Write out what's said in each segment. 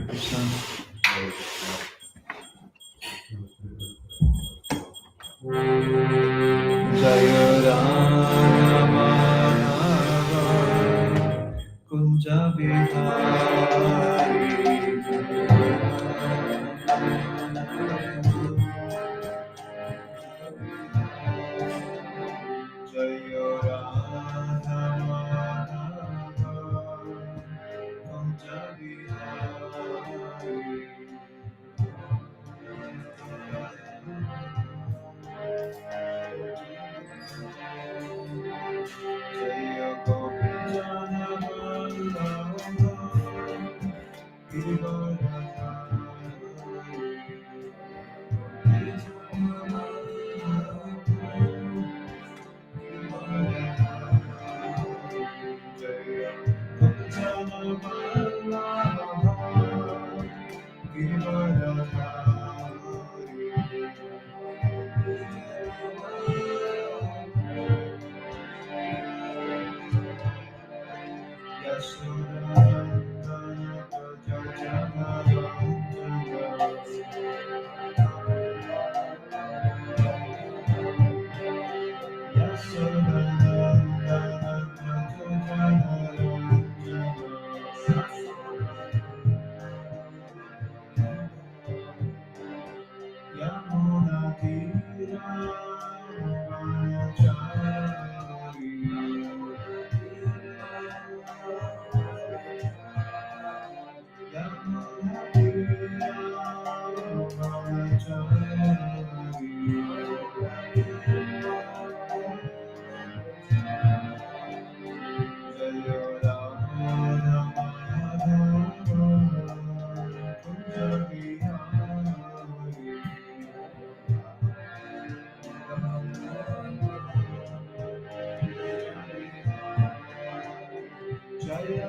Krishna. Jaya Rama Kunja Vihari Jaya Rama Kunja Vihari Jaya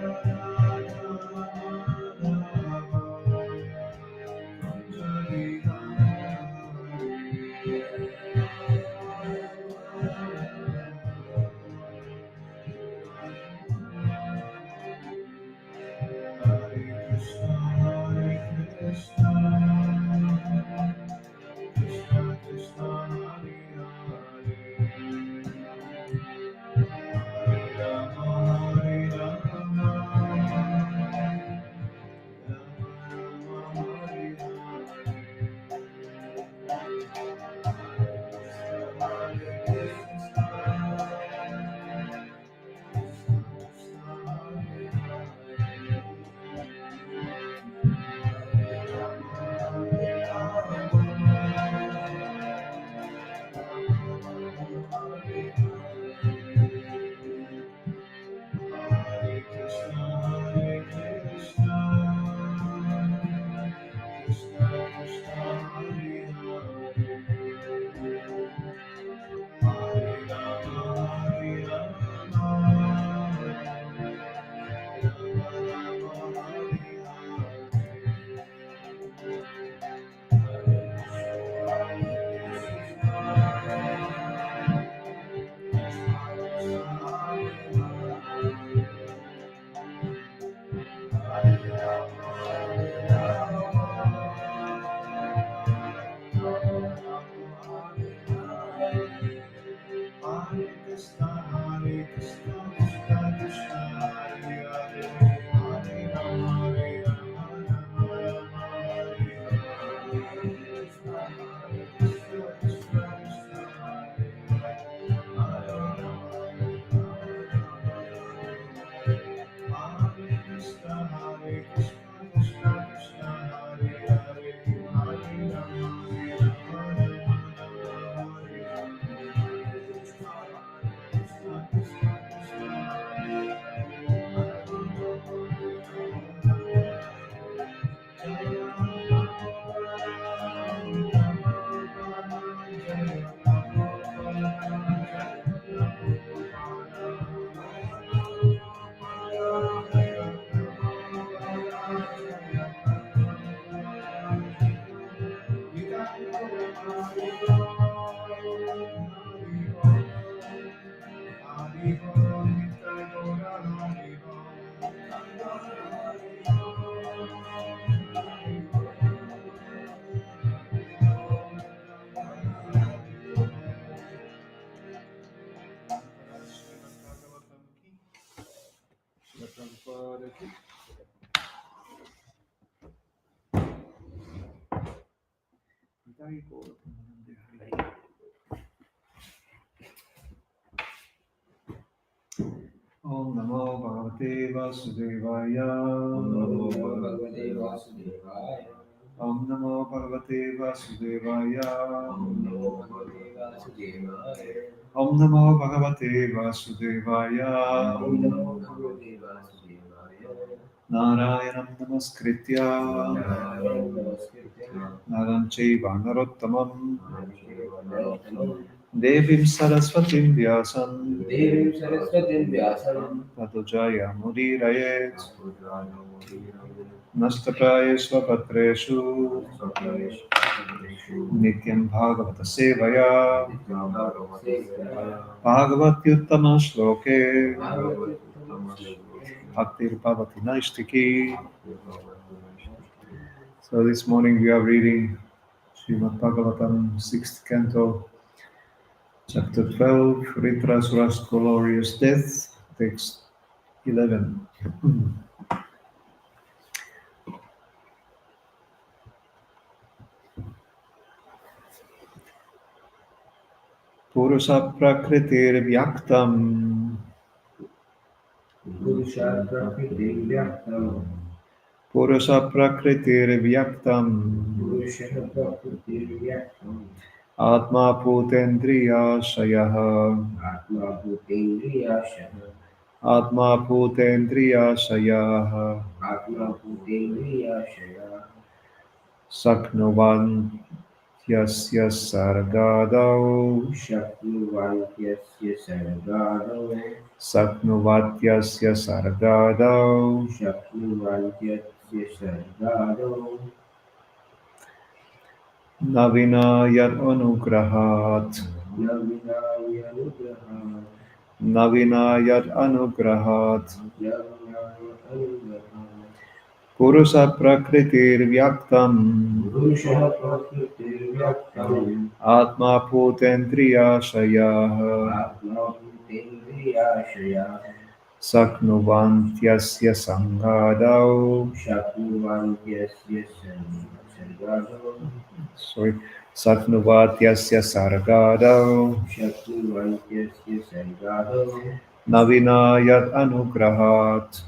Om Namo Bhagavate Vasudevaya. Om Namo Bhagavate Vasudevaya. Om Namo Bhagavate Vasudevaya. Narayanam Namaskritya Naram Chaiva Narottamam Devim Saraswatim Vyasam Tato Jaya Mudirayet Nastapaya Svapatreshu Nityam Bhagavata Sevaya Bhagavatyuttama Shloke Bhaktir Bhavati Naistiki. So this morning we are reading Srimad Bhagavatam, 6th canto, chapter 12, Ritrasura's glorious death, text 11. Purusha prakritir vyaktam Purusha prakritir vyaktam Atma putendriya shayah Atma putendriya shayah Saknuvan Yasya sargadau Saknuvatyasya sargadau Navinayat anugrahat Navinayat anugrahat Purusa prakritir vyaktam Atma putendriya shayah Saknuvantyasya sangadau Saknuvatyasya sargadau Navinayat anugrahat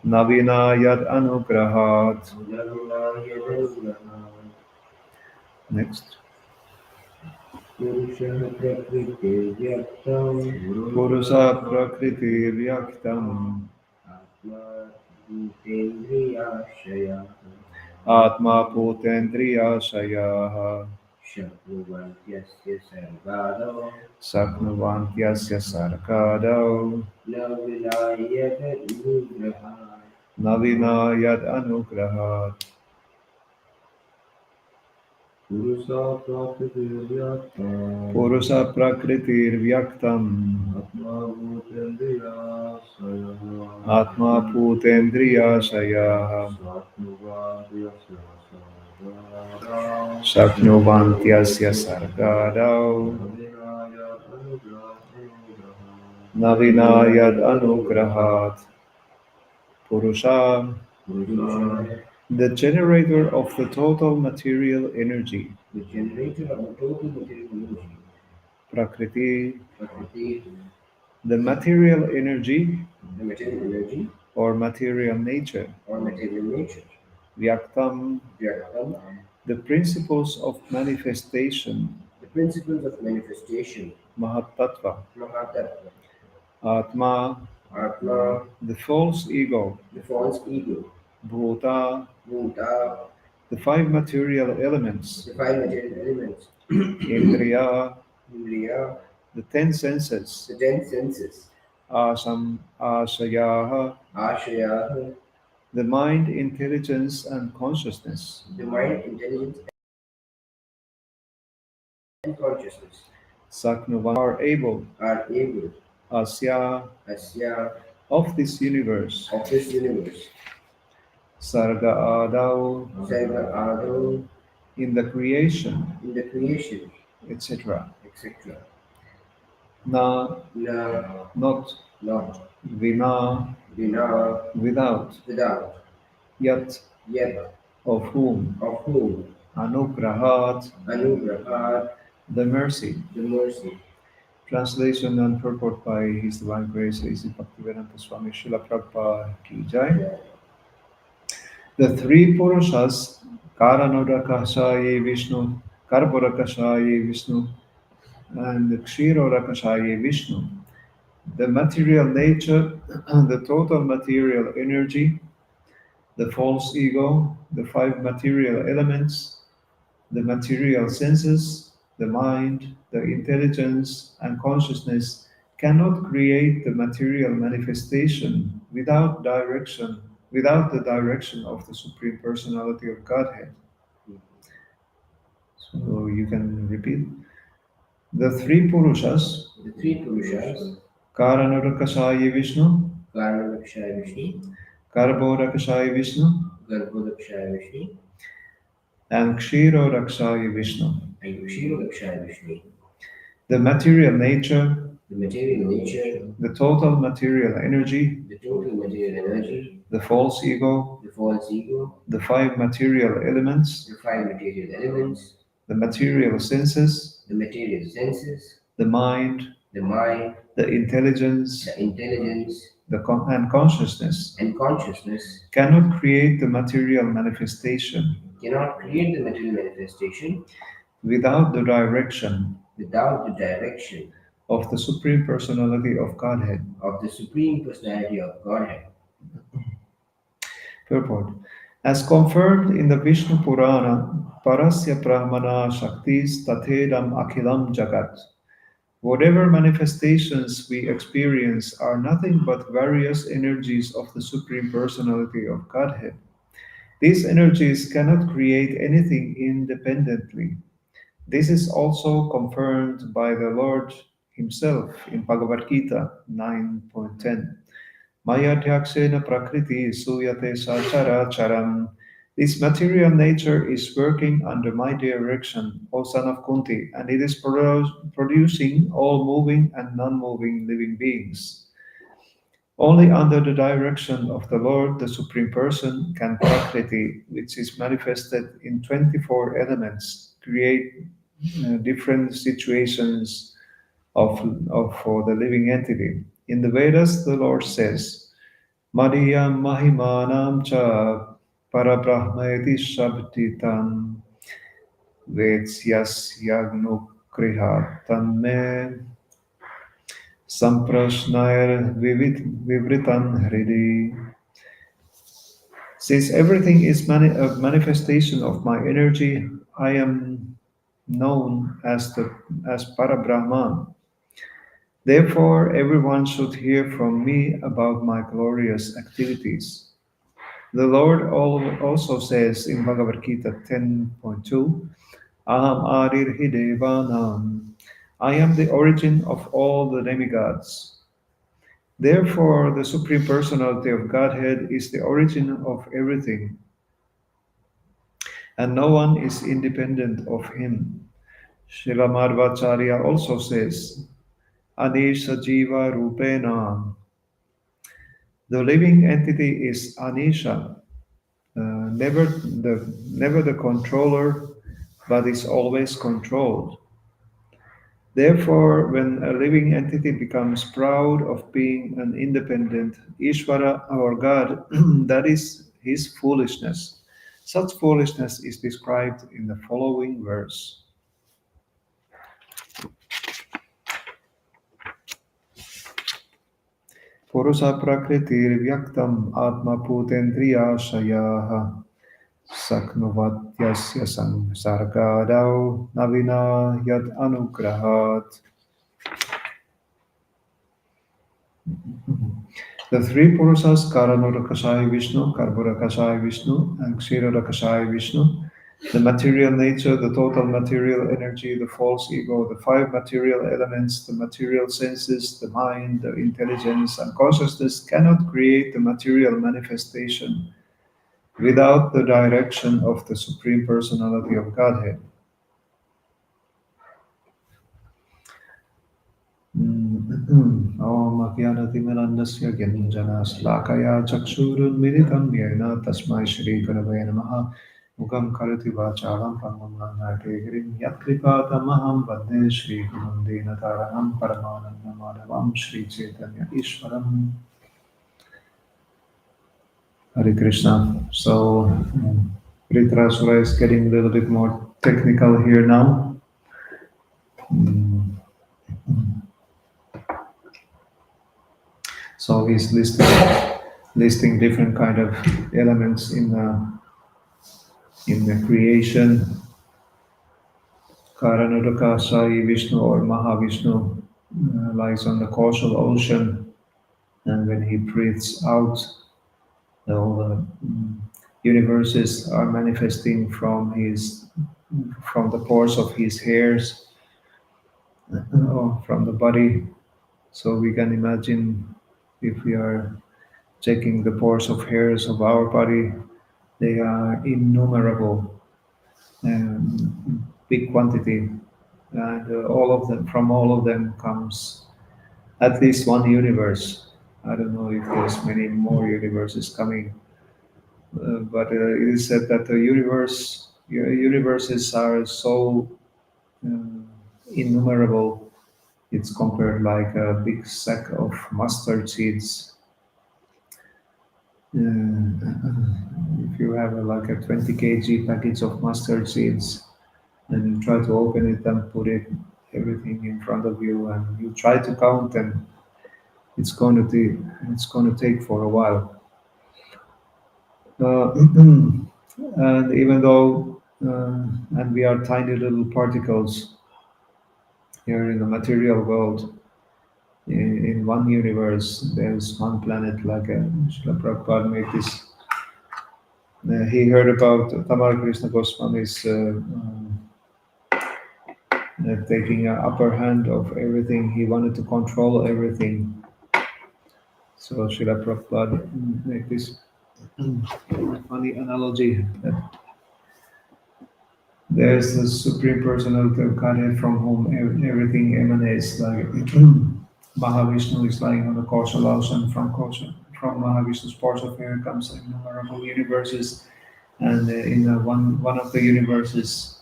Navinayat anugrahat. Next. Purusa prakriti vyaktam Atma putendriya shayah Saknuvantyasya sargadau Navinayat anugrahat. Purusa prakritir vyaktam Atma putendriya shayah Saknuvantyasya sargadau Navinayat anugrahat. Purusha, the generator of the total material energy. Prakriti, the material energy or material nature. Vyaktam, the principles of manifestation. Mahatattva. Atma, the false ego. Bhuta, the five material elements. Indriya, the 10 senses. Ashayaha, the mind, intelligence, and consciousness. Saknuvan, are able. Asya, of this universe. Sarga Adau, in the creation, etc. na, not, vina, without, yat, of whom, anugrahat, the mercy. Translation and purport by His Divine Grace A.C. Bhaktivedanta Swami Srila Prabhupada Ki Jai. The three Purushas, Karanodakashaye Vishnu, Karborakashaye Vishnu, and Kshirorakashaye Vishnu, the material nature, the total material energy, the false ego, the five material elements, the material senses, the mind, the intelligence, and consciousness cannot create the material manifestation without the direction of the Supreme Personality of Godhead. So you can repeat. The three Purushas, Karanodakashaye Vishnu, Garbhodakashaye Vishnu, and Kshirodakshaye Vishnu. The material nature, the total material energy, the false ego, the five material elements, the material senses, the mind, the intelligence, and consciousness cannot create the material manifestation without the direction of the Supreme Personality of Godhead. Purport. As confirmed in the Vishnu Purana, Parasya Brahmana Shaktis Tatedam Akhilam Jagat. Whatever manifestations we experience are nothing but various energies of the Supreme Personality of Godhead. These energies cannot create anything independently. This is also confirmed by the Lord Himself in Bhagavad Gita 9.10. Mayadhyaksena prakriti suyate sachara charam. This material nature is working under my direction, O son of Kunti, and it is producing all moving and non-moving living beings. Only under the direction of the Lord, the Supreme Person, can Prakriti, which is manifested in 24 elements, create different situations for the living entity. In the Vedas, the Lord says, Madhyam Mahimanam cha Parabrahmaiti Shabditam Vetsyasyagnukriha Tanme Samprashnair Vivritan Hridi. Since everything is a manifestation of my energy, I am known as Parabrahman. Therefore, everyone should hear from me about my glorious activities. The Lord also says in Bhagavad Gita 10.2, Aham Adir Hidevanam. I am the origin of all the demigods. Therefore, the Supreme Personality of Godhead is the origin of everything, and no one is independent of Him. Srila Madhvacharya also says, Anisha Jiva Rupena. The living entity is Anisha, never the controller, but is always controlled. Therefore, when a living entity becomes proud of being an independent Ishvara or God, that is his foolishness. Such foolishness is described in the following verse. Purusa prakritir vyaktam atma putendriyashayaha saknuvatyasya samsargadau navina yad anugrahat. The three Purusas, Karanodakashayi Vishnu, Karborakashayi Vishnu, and Kshirodakashayi Vishnu, the material nature, the total material energy, the false ego, the five material elements, the material senses, the mind, the intelligence, and consciousness cannot create the material manifestation without the direction of the Supreme Personality of Godhead. ज्ञानतिमिरन्धस्य ज्ञानञ्जनशलाकया चक्षुरुन्मिलितं येन तस्मै श्रीगुरवे नमः मुखं करोति वाचालं पङ्गुं लङ्घयते गिरिं यत्कृपातमहं वन्दे श्रीगुरुं दीनतारणं परमानन्दमाधवं Sri Chaitanya ईश्वरम् Hare Krishna. So, Ritrasura is getting a little bit more technical here now. Mm. So he's listing different kind of elements in the creation. Karanodaka Sai Vishnu or Mahavishnu lies on the causal ocean, and when he breathes out, all the universes are manifesting from the pores of his hairs, or from the body. So we can imagine if we are checking the pores of hairs of our body, they are innumerable, big quantity, and from all of them comes at least one universe. I don't know if there's many more universes coming, but it is said that the universes are so uh, innumerable. It's compared like a big sack of mustard seeds. If you have like a 20 kg package of mustard seeds and you try to open it and put everything in front of you and you try to count them, it's going to take for a while. And even though and we are tiny little particles here in the material world, in one universe, there's one planet like Srila Prabhupada made this. He heard about Tamara Krishna Goswami's taking an upper hand of everything. He wanted to control everything. So Srila Prabhupada made this funny analogy that there's the Supreme Personality of Godhead from whom everything emanates. Like Mahavishnu is lying on the causal ocean. From Mahavishnu's pores of air comes innumerable universes, and in one of the universes,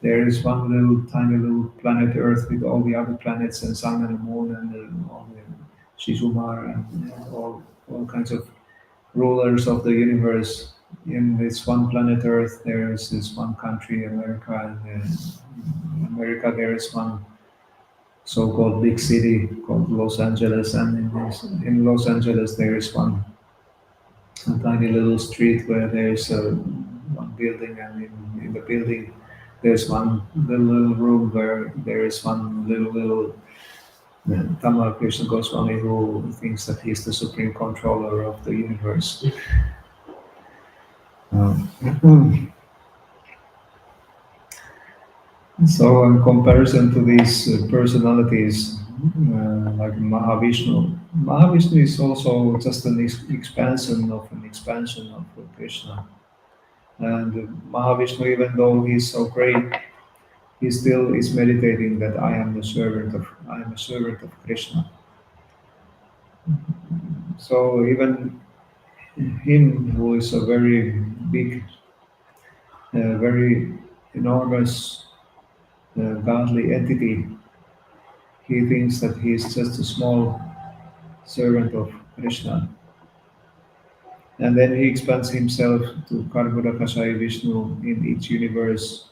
there is one little tiny little planet Earth with all the other planets and sun and moon and all the Shishumar and all kinds of rulers of the universe. In this one planet Earth, there is this one country, America, and in America there is one so-called big city called Los Angeles, and in Los Angeles there is a tiny little street where there is one building, and in the building there's one little room where there is one little Tamar Krishna Goswami who thinks that he's the supreme controller of the universe. So in comparison to these personalities like Mahavishnu is also just an expansion of Krishna. And Mahavishnu, even though he's so great, he still is meditating that I am a servant of Krishna. So even him, who is a very big, very enormous, godly entity, he thinks that he is just a small servant of Krishna. And then he expands himself to Karbhudakasai Vishnu in each universe,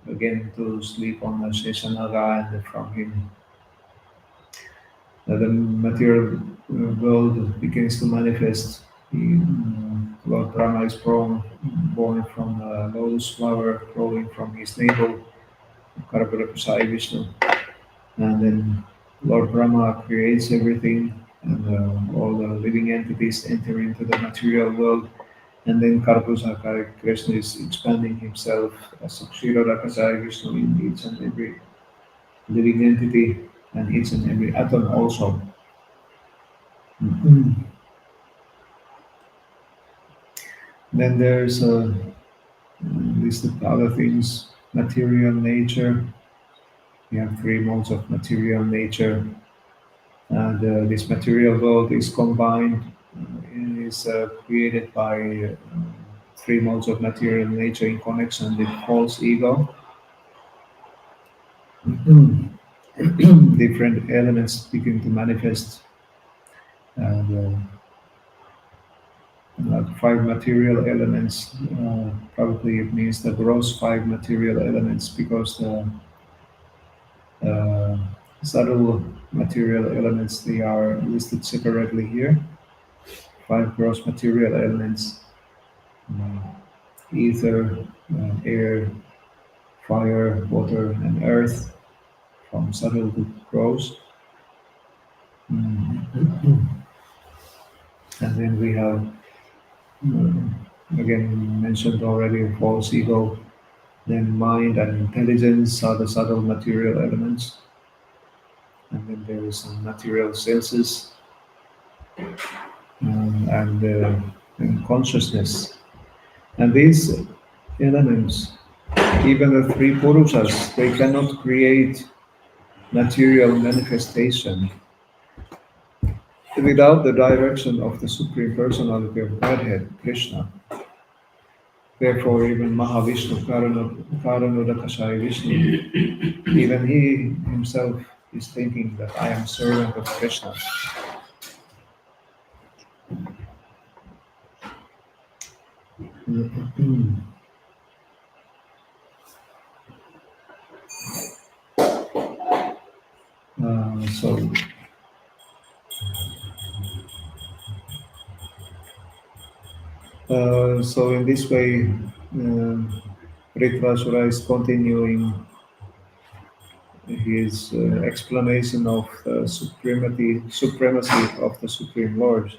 again to sleep on the Sheshanaga, and from him the material world begins to manifest. Lord Brahma is born from a lotus flower growing from his navel, Karbhudakasai Vishnu. And then Lord Brahma creates everything, and all the living entities enter into the material world. And then Karpusakara Krishna is expanding himself as a Kshirodakasaya Vishnu in each and every living entity and each and every atom also. Then there's a list of other things, material nature. We have three modes of material nature. And this material world is combined, is created by three modes of material nature in connection with false ego. Different elements begin to manifest, and like five material elements. Probably it means the gross five material elements, because the uh, subtle material elements, they are listed separately here. Five gross material elements: uh, ether, air, fire, water, and earth, from subtle to gross. Mm. And then we have, again mentioned already, false ego. Then mind and intelligence are the subtle material elements. And then there is some material senses, and consciousness. And these elements, even the three Purushas, they cannot create material manifestation without the direction of the Supreme Personality of Godhead, Krishna. Therefore, even Mahavishnu, Karanodakashayi Vishnu, even he himself is thinking that I am servant of Krishna. Uh, so, so in this way, Ritvasura is continuing his explanation of the supremacy of the Supreme Lord.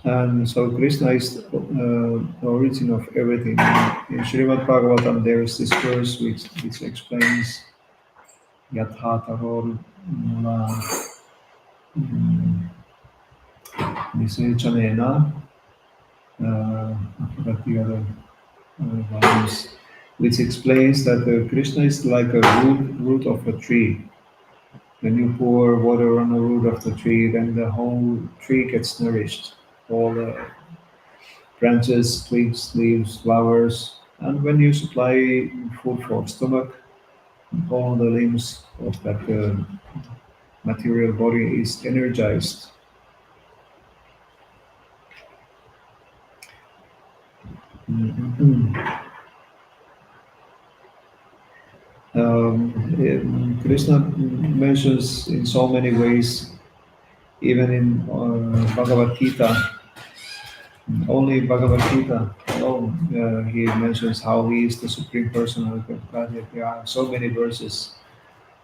And so Krishna is the origin of everything. In Srimad Bhagavatam, there is this verse which explains Yatha Taror Mula Nisechanena. I forgot the other volumes, which explains that Krishna is like a root of a tree. When you pour water on the root of the tree, then the whole tree gets nourished. All the branches, twigs, leaves, flowers, and when you supply food for stomach, all the limbs of that material body is energized. Krishna mentions in so many ways, even in Bhagavad Gita, only Bhagavad Gita alone, he mentions how he is the Supreme Personality of Godhead. There are so many verses.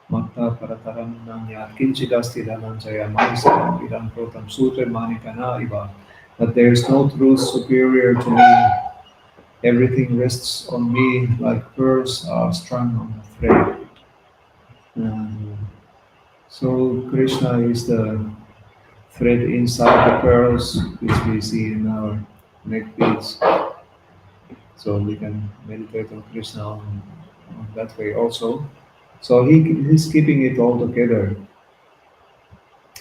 Matta parataram nanya kinchidasti dhananjaya manisam idam protam sutra manikana iva. That there is no truth superior to me. Everything rests on me like pearls are strung on a thread. So Krishna is the thread inside the pearls which we see in our neck beads. So we can meditate on Krishna on that way also. So he's keeping it all together.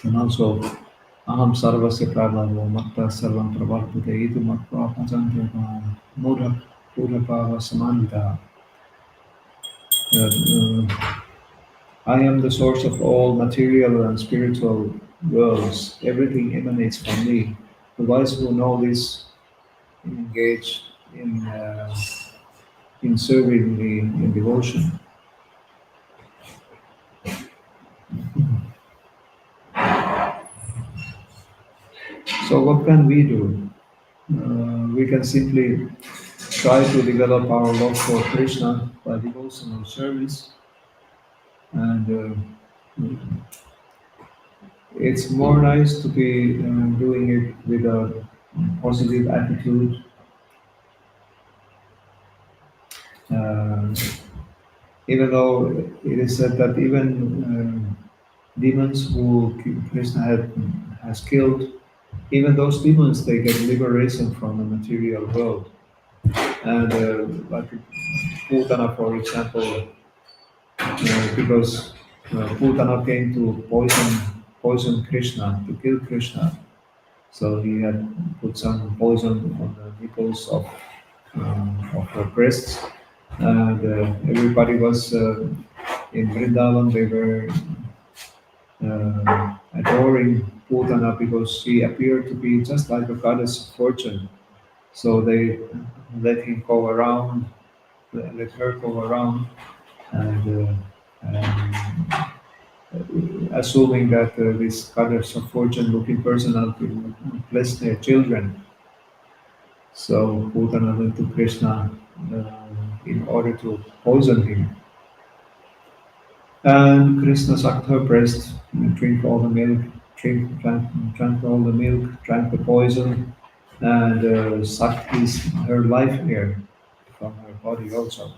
And also, Aham sarvasya prabhavo matta sarvam pravartate itu matva pachantya mudha purapava samandita. I am the source of all material and spiritual worlds. Everything emanates from me. The wise who know this engage in serving me in devotion. So what can we do? We can simply try to develop our love for Krishna by devotional service, and it's more nice to be doing it with a positive attitude. Uh, Even though it is said that even demons who Krishna has killed, even those demons, they get liberation from the material world. And like Putana, for example, because Putana came to poison Krishna, to kill Krishna. So he had put some poison on the nipples of her breasts, and everybody was in Vrindavan. They were adoring Putana because she appeared to be just like a goddess of fortune. So they let him go around, let her go around, and assuming that this goddess of fortune-looking personality would bless their children. So Putana went to Krishna in order to poison him. And Krishna sucked her breast, drank all the milk, drank all the milk, drank the poison, and sucked her life air from her body also.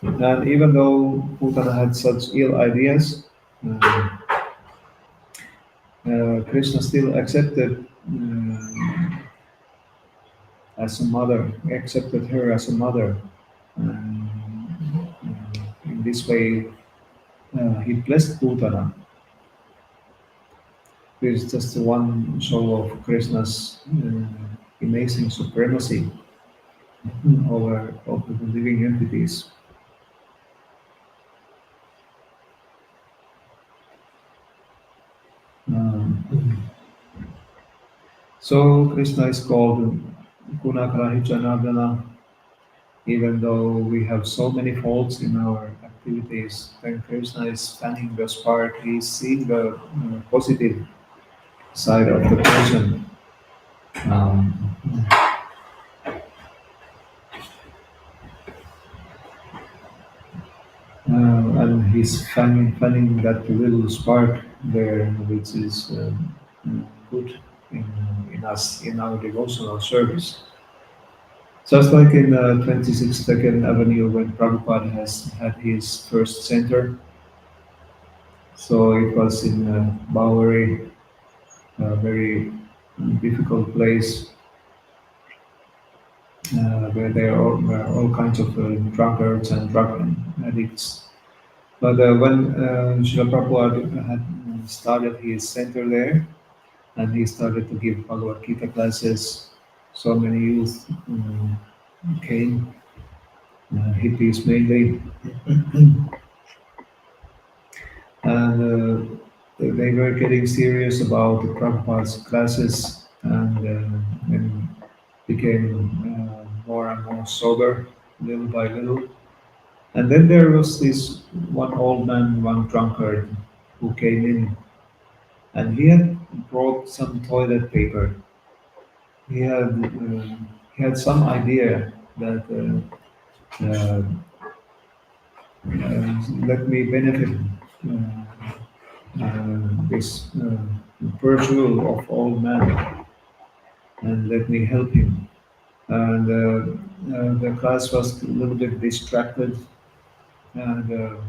And even though Putana had such ill ideas, uh, Krishna still accepted as a mother, accepted her as a mother. In this way, he blessed Putana. This is just one show of Krishna's amazing supremacy over the living entities. Um, so Krishna is called Gunagrahi Janardana, even though we have so many faults in our activities. When Krishna is fanning the spark, he is seeing the positive side of the person. Um, and he's fanning that little spark there, which is good in us, in our devotional service. Just like in 26 Second Avenue when Prabhupada has had his first center, so it was in Bowery, a very difficult place where were all kinds of drunkards and drug addicts. But when Srila Prabhupada had started his center there, and he started to give Bhagavad Gita classes, so many youth came, hippies mainly, and they were getting serious about the Prabhupada's classes and became more and more sober little by little. And then there was this one old man, one drunkard, who came in, and he had brought some toilet paper. He had some idea that uh, let me benefit this virtue of old man and let me help him. And the class was a little bit distracted, and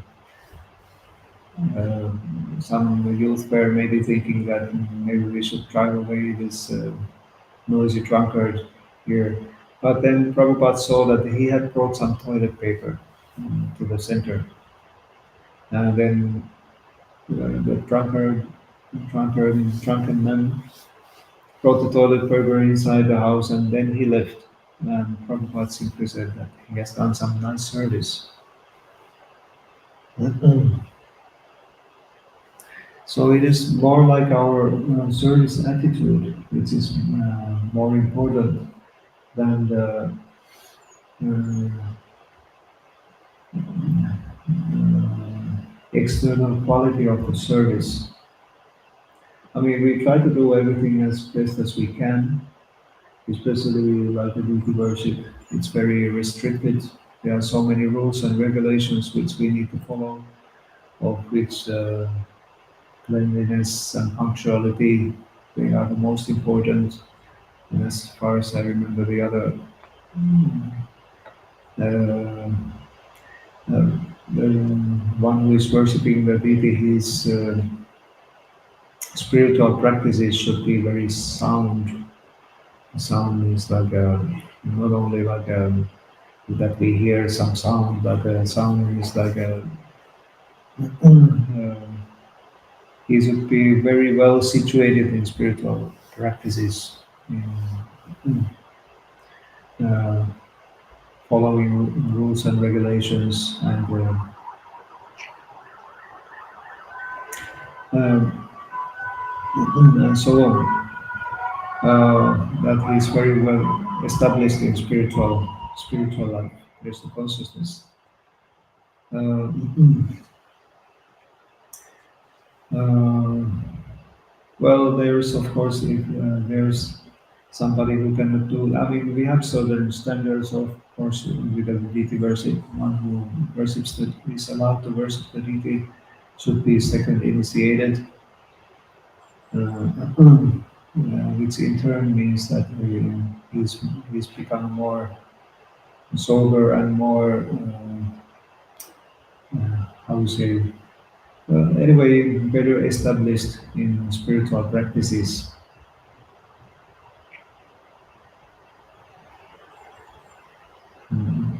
some youth were maybe thinking that maybe we should drive away this noisy drunkard here. But then Prabhupada saw that he had brought some toilet paper to the center. And then the drunken man brought the toilet paper inside the house and then he left. And Prabhupada simply said that he has done some nice service. So it is more like our service attitude, which is more important than the external quality of the service. I mean, we try to do everything as best as we can, especially like the duty worship. It's very restricted. There are so many rules and regulations which we need to follow, of which cleanliness and punctuality, they are the most important. And as far as I remember, the other uh, uh, the one who is worshipping the deity, his spiritual practices should be very sound. Sound is like not only like that we hear some sound, but sound is like he should be very well situated in spiritual practices, in, uh, following rules and regulations, um, and so on. That he's very well established in spiritual life, spiritual consciousness. Uh, uh, well, there's of course if there's somebody who cannot do. I mean, we have certain standards, of course, with the deity worship. One who worships the is allowed to worship the deity should be second initiated, which in turn means that he's become more sober and more, how you say, anyway, better established in spiritual practices. Mm.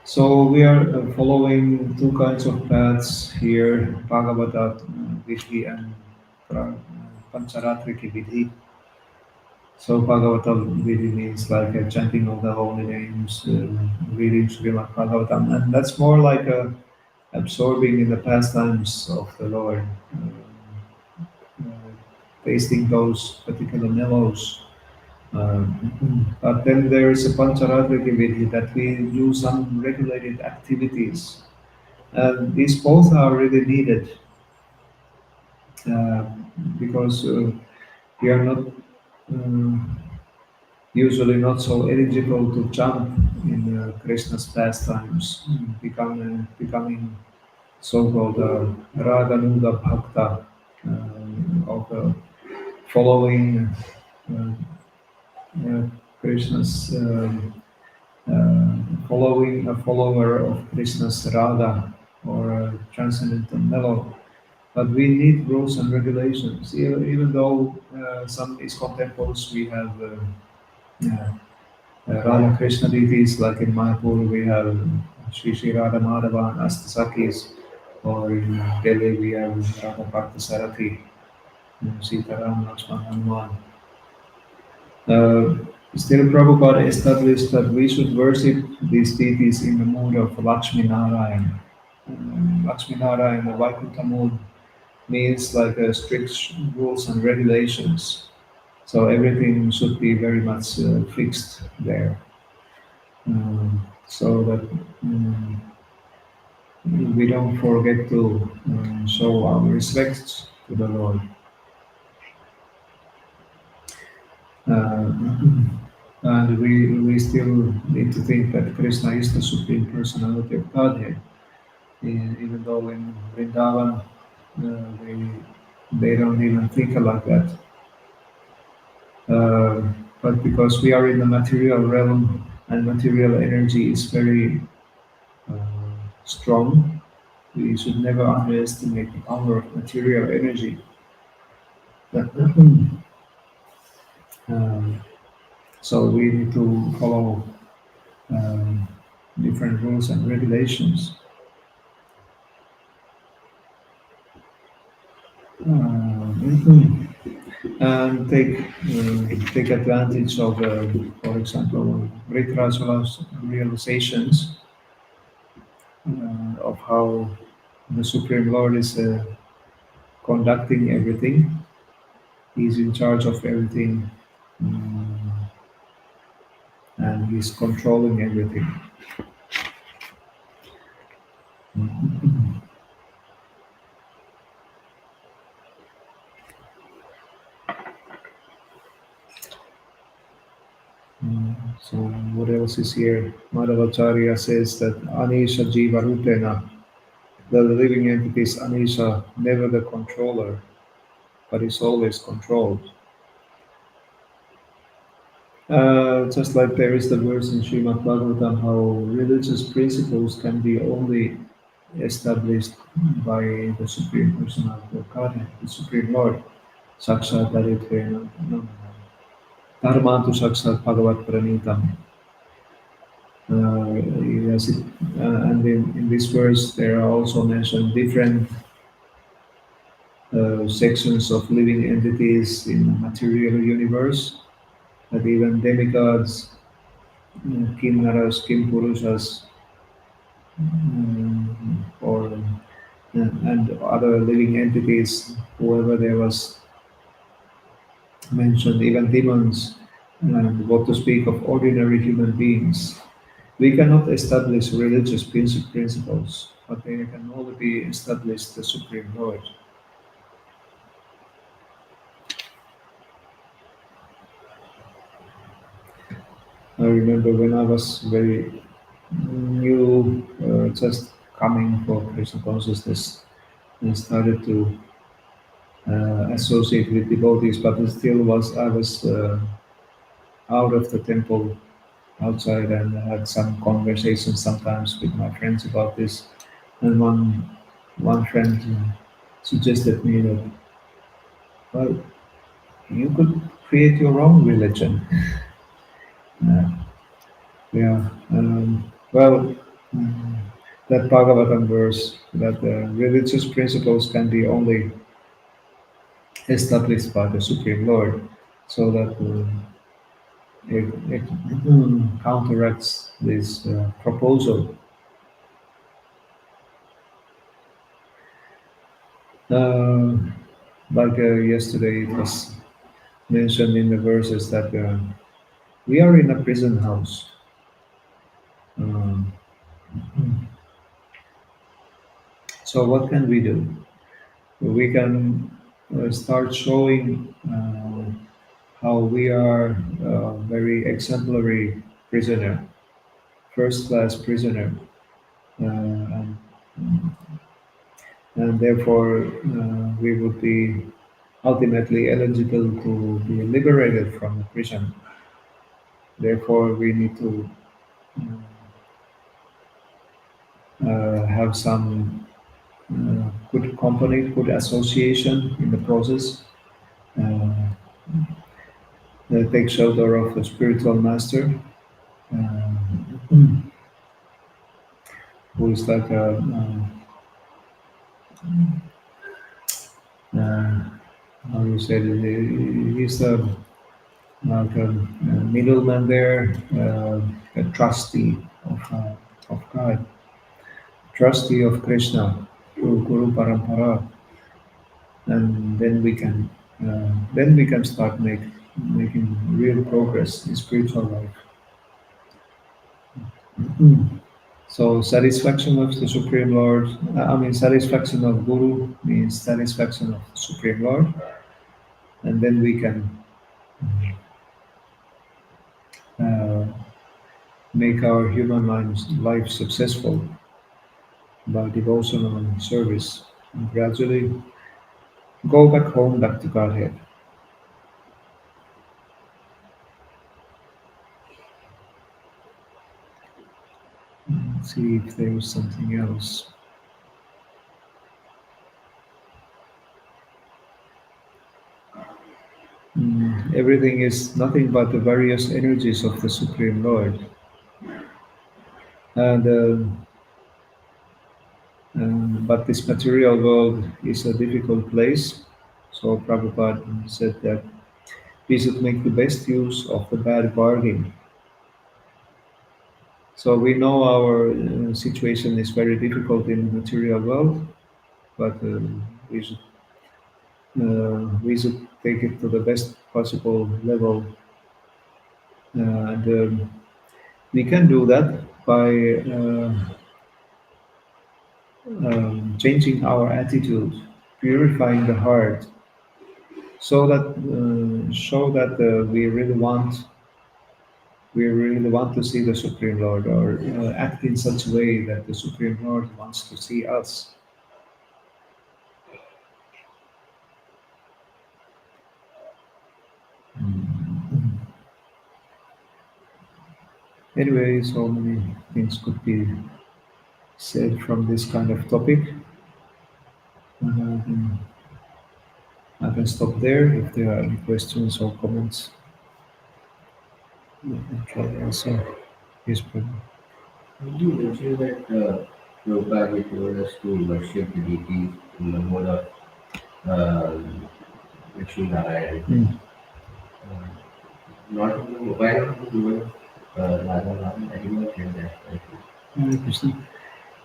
So we are following two kinds of paths here, Bhagavata Vidhi and Pancharatriki Vidhi. So Bhagavata Vidhi means like a chanting of the holy names, reading Srimad Bhagavatam, and that's more like a absorbing in the pastimes of the Lord, tasting those particular mellows. But then there is a Pancharatriki Vidhi that we do some regulated activities. And these both are really needed uh, because we are not usually not so eligible to jump in Krishna's pastimes, becoming so-called Raganuga Bhakta, of following uh, Krishna's following a follower of Krishna's Radha or transcendental mellow. But we need rules and regulations. Even though some ISKCON temples we have Radha Krishna deities, like in Mayapur we have Sri Radha Madhava and Astasakis, or in Delhi we have Radha Parthasarathi, Sitaram, Lakshman, Hanuman. Still, Prabhupada established that we should worship these deities in the mood of Lakshmi Narayan. Lakshmi Narayan, the Vaikuntha mood, means like strict rules and regulations. So everything should be very much fixed there, so that we don't forget to show our respect to the Lord. Uh, and we still need to think that Krishna is the Supreme Personality of Godhead, even though in Vrindavan they don't even think like that. But because we are in the material realm and material energy is very strong, we should never underestimate the power of material energy. Um, so we need to follow um, different rules and regulations. And take advantage of, for example, Ritrasula's realizations of how the Supreme Lord is conducting everything. He's in charge of everything, and he's controlling everything. So what else is here? Madhavacharya says that Anisha Jiva Rupena, the living entity is Anisha, never the controller, but is always controlled. Just like there is the verse in Srimad Bhagavatam how religious principles can be only established by the Supreme Personality of Godhead, the Supreme Lord, Sakshat Daritvena. Dharmantu Sakshat Bhagavat Pranitam. Yes, and in this verse there are also mentioned different sections of living entities in the material universe, that even demigods, Kinnaras, Kimpurushas, or and other living entities, whoever there was mentioned, even demons, and what to speak of ordinary human beings. We cannot establish religious principles, but they can only be established the Supreme Lord. I remember when I was very new, just coming for Krishna consciousness, and started to associate with devotees, but it still was I was out of the temple outside and had some conversations sometimes with my friends about this. And one friend suggested me that, well, you could create your own religion. Uh, yeah. Well, mm, that Bhagavatam verse that religious principles can be only established by the Supreme Lord, so that it counteracts this proposal. Uh, like yesterday, it was mentioned in the verses that we are in a prison house. Um, so what can we do? We can start showing how we are a very exemplary prisoner, first class prisoner, and, therefore we would be ultimately eligible to be liberated from the prison. Therefore, we need to have some good company, good association in the process. Uh, take shelter of a spiritual master uh, who is like a how you say it, he's a like a middleman there, a trustee of God, trustee of Krishna, Guru Parampara, and then we can start making real progress in spiritual life. So satisfaction of the Supreme Lord, I mean satisfaction of Guru means satisfaction of the Supreme Lord, and then we can uh, make our human life successful by devotional service, and gradually go back home, back to Godhead. Let's see if there is something else. Everything is nothing but the various energies of the Supreme Lord. And but this material world is a difficult place. So Prabhupada said that we should make the best use of the bad bargain. So we know our situation is very difficult in the material world, but we should take it to the best possible level, and we can do that by changing our attitude, purifying the heart, so that show that we really want to see the Supreme Lord, or act in such a way that the Supreme Lord wants to see us. Anyway, so many things could be said from this kind of topic. And I can stop there if there are any questions or comments. Okay, also his problem. You mentioned that Prabhupada told us to worship the deities in the mode of Lakshmi Narayan. Mm. Uh, not in the why not in the mode of Radha Ram? I did not get that correctly. Hare Krishna.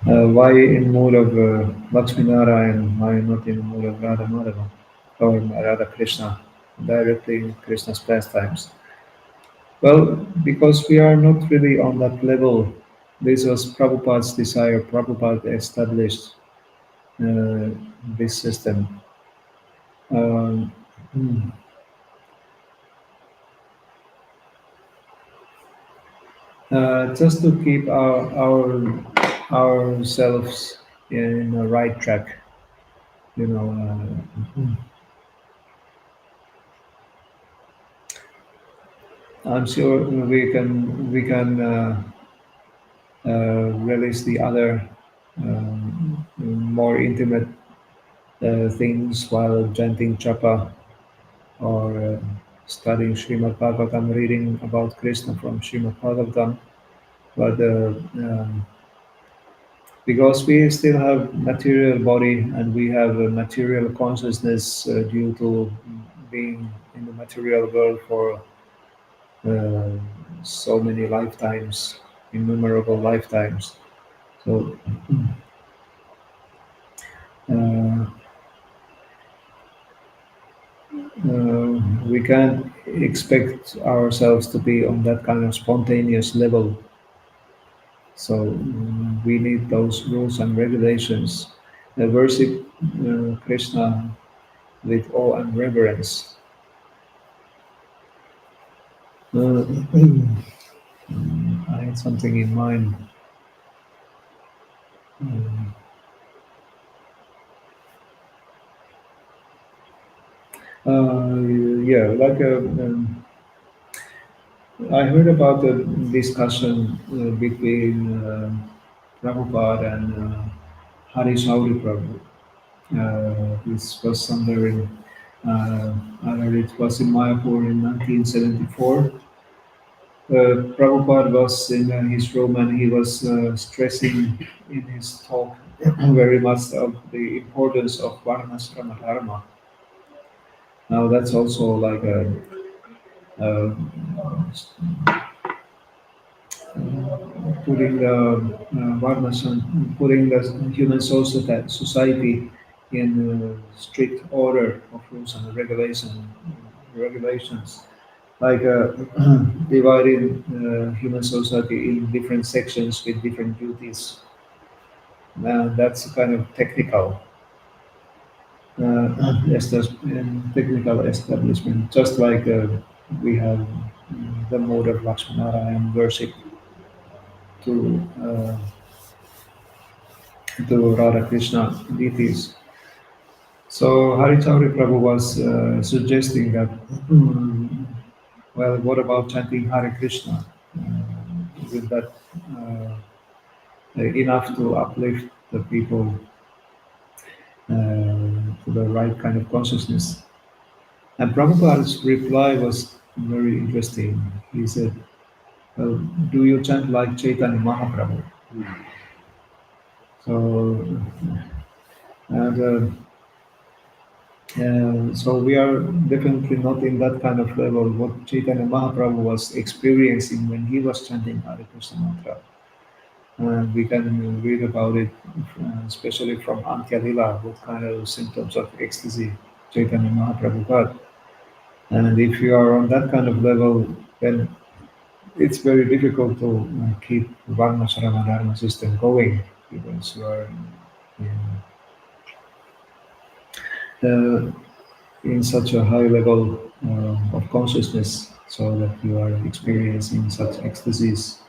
Why in mood of Lakshmi Narayan? Why not in the mood of Radha Madhava or Radha Krishna? Directly in Krishna's pastimes. Well, because we are not really on that level. This was Prabhupada's desire. Prabhupada established uh, this system. Um, mm, just to keep ourselves in the right track, you know. I'm sure we can release the other more intimate things while chanting japa or studying Srimad Bhagavatam, reading about Krishna from Srimad Bhagavatam. But because we still have material body and we have a material consciousness due to being in the material world for uh, so many lifetimes, innumerable lifetimes. So uh, we can't expect ourselves to be on that kind of spontaneous level. So we need those rules and regulations. Worship Krishna with awe and reverence. Uh, I had something in mind. Yeah, like I heard about the discussion between Prabhupada and Hari Sauri Prabhu. This was somewhere in, either it was in Mayapur in 1974. Prabhupada was in his room and he was stressing in his talk very much of the importance of Varnasrama Dharma. Now that's also like a putting the putting the human society in strict order of rules and regulations, like dividing human society in different sections with different duties. That's a kind of technical, technical establishment, just like we have the mode of Lakshmanara worship to Radha Krishna deities. So Harichauri Prabhu was suggesting that, well, what about chanting Hare Krishna? Isn't that enough to uplift the people to the right kind of consciousness? And Prabhupada's reply was very interesting. He said, well, do you chant like Chaitanya Mahaprabhu? Hmm. So, and so we are definitely not in that kind of level. What Chaitanya Mahaprabhu was experiencing when he was chanting Hare Krishna mantra, and we can read about it, especially from Antya Lila, what kind of symptoms of ecstasy Chaitanya Mahaprabhu got. And if you are on that kind of level, then it's very difficult to keep Varna Sharama Dharma system going because you are uh, in such a high level of consciousness so that you are experiencing such ecstasies.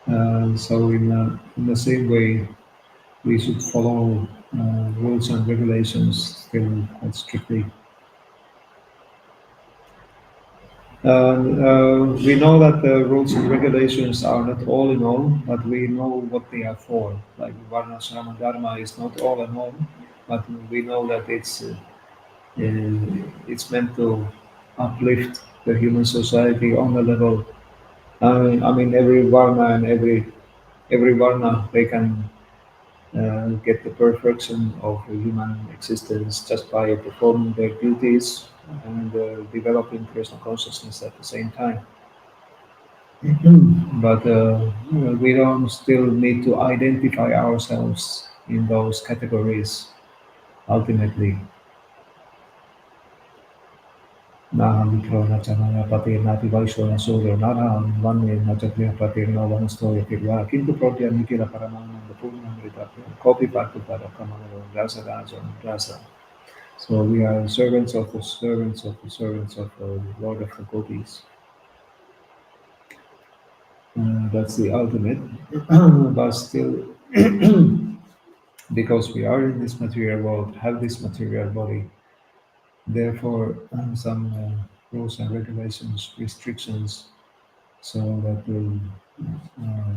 Um, so in the same way, we should follow rules and regulations still quite strictly. We know that the rules and regulations are not all in all, but we know what they are for. Like Varna Shrama Dharma is not all in all, but we know that it's meant to uplift the human society on a level. I mean, every Varna and every Varna they can get the perfection of human existence just by performing their duties and developing personal consciousness at the same time. But we don't still need to identify ourselves in those categories ultimately. Naham mikro na chanaya pati nati vaisho na suryo naraham vanne na chakriya pati no vanastoya kirva kintu prodya nikila paramananda purnam ritapya kopi patu para kamano rasa raja rasa. So we are servants of the servants of the servants of the Lord of the Gopis. That's the ultimate. But still, because we are in this material world, have this material body, therefore some rules and regulations, restrictions, so that uh,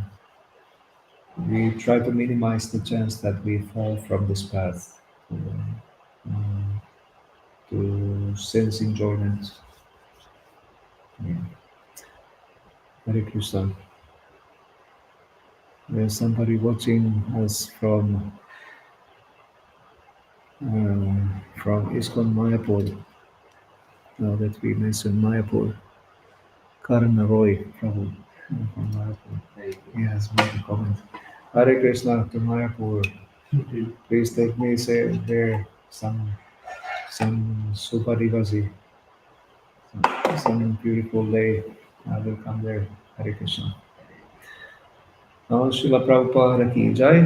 we try to minimize the chance that we fall from this path to sense enjoyment. Yeah. Hare Krishna. There's somebody watching us from ISKCON Mayapur. Now that we mentioned Mayapur, Karan Roy Prabhu from Mayapur. He has made a comment. Hare Krishna to Mayapur. Please take me say there some Suparivasi, some beautiful day. I will come there. Hare Krishna. Now Srila Prabhupada ki jai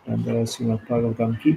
and Srimad Bhagavatam ki